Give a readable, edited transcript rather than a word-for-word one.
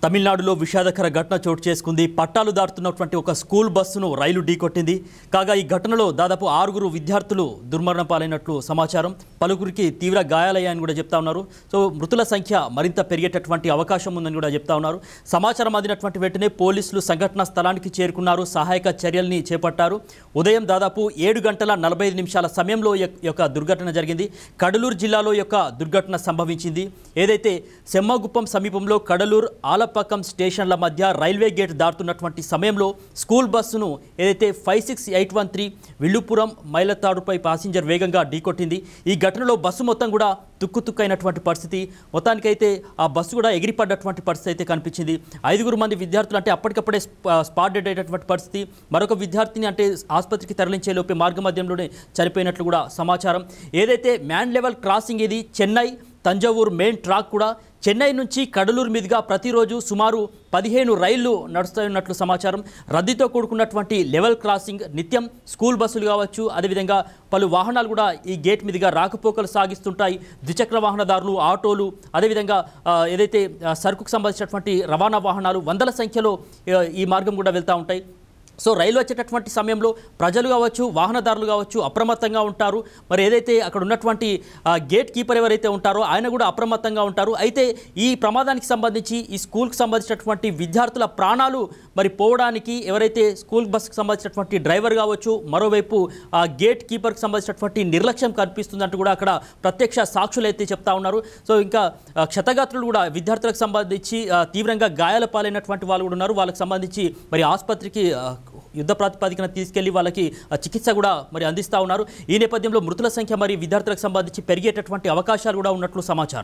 తమిళనాడులో విషాదకర ఘటన చోటు చేసుకుంది. పట్టాలు దాటుతున్నటువంటి ఒక స్కూల్ బస్సును రైలు ఢీకొట్టింది. కాగా ఈ ఘటనలో దాదాపు 6 విద్యార్థులు దుర్మరణం పాలైనట్లు సమాచారం. పలువురికి తీవ్ర గాయాలయ్యాయని కూడా చెప్తా ఉన్నారు. సో మృతుల సంఖ్య మరింత పెరిగేటటువంటి అవకాశం ఉందని కూడా చెప్తా ఉన్నారు. సమాచారం అందినటువంటి వెంటనే పోలీసులు సంఘటనా స్థలానికి చేరుకున్నారు. సహాయక చర్యల్ని చేపట్టారు. ఉదయం దాదాపు 7:45 సమయంలో ఈ యొక్క దుర్ఘటన జరిగింది. కడలూరు జిల్లాలో ఈ యొక్క దుర్ఘటన సంభవించింది. ఏదైతే సెమ్మగుప్పం సమీపంలో కడలూరు ఆలపక్కం స్టేషన్ల మధ్య రైల్వే గేట్ దాటుతున్నటువంటి సమయంలో స్కూల్ బస్సును ఏదైతే 56813 విల్లుపురం మైలతాడుపై ప్యాసింజర్ వేగంగా ఢీకొట్టింది. ఈ ఘటనలో బస్సు మొత్తం కూడా తుక్కుతుక్కైనటువంటి పరిస్థితి. మొత్తానికైతే ఆ బస్సు కూడా ఎగిరిపడ్డటువంటి పరిస్థితి అయితే కనిపించింది. 5 మంది విద్యార్థులు అంటే అప్పటికప్పుడే స్పాట్ డెడ్ అయినటువంటి పరిస్థితి. మరొక విద్యార్థిని అంటే ఆసుపత్రికి తరలించే లోపే మార్గ మధ్యంలోనే చనిపోయినట్లు కూడా సమాచారం. ఏదైతే మ్యాన్ లెవెల్ క్రాసింగ్ ఇది చెన్నై తంజావూరు మెయిన్ ట్రాక్ కూడా చెన్నై నుంచి కడలూరు మీదుగా ప్రతిరోజు సుమారు 15 రైళ్లు నడుస్తున్నట్లు సమాచారం. రద్దీతో కూడుకున్నటువంటి లెవెల్ క్రాసింగ్ నిత్యం స్కూల్ బస్సులు కావచ్చు, అదేవిధంగా పలు వాహనాలు కూడా ఈ గేట్ మీదుగా రాకపోకలు సాగిస్తుంటాయి. ద్విచక్ర వాహనదారులు, ఆటోలు, అదేవిధంగా ఏదైతే సరుకుకు సంబంధించినటువంటి రవాణా వాహనాలు వందల సంఖ్యలో ఈ మార్గం కూడా వెళ్తూ ఉంటాయి. సో రైలు వచ్చేటటువంటి సమయంలో ప్రజలు కావచ్చు, వాహనదారులు కావచ్చు అప్రమత్తంగా ఉంటారు. మరి ఏదైతే అక్కడ ఉన్నటువంటి గేట్ కీపర్ ఎవరైతే ఉంటారో ఆయన కూడా అప్రమత్తంగా ఉంటారు. అయితే ఈ ప్రమాదానికి సంబంధించి ఈ స్కూల్కి సంబంధించినటువంటి విద్యార్థుల ప్రాణాలు మరి పోవడానికి ఎవరైతే స్కూల్ బస్కి సంబంధించినటువంటి డ్రైవర్ కావచ్చు, మరోవైపు గేట్ కీపర్కి సంబంధించినటువంటి నిర్లక్ష్యం కనిపిస్తుందంటూ కూడా అక్కడ ప్రత్యక్ష సాక్షులు అయితే చెప్తా ఉన్నారు. సో ఇంకా క్షతగాత్రులు కూడా విద్యార్థులకు సంబంధించి తీవ్రంగా గాయాల పాలైనటువంటి వాళ్ళు కూడా ఉన్నారు. వాళ్ళకి సంబంధించి మరి ఆసుపత్రికి యుద్ధ ప్రాతిపదికన తీసుకెళ్లి వాళ్ళకి చికిత్స కూడా మరి అందిస్తూ ఉన్నారు. ఈ నేపథ్యంలో మృతుల సంఖ్య మరి విద్యార్థులకు సంబంధించి పెరిగేటటువంటి అవకాశాలు కూడా ఉన్నట్లు సమాచారం.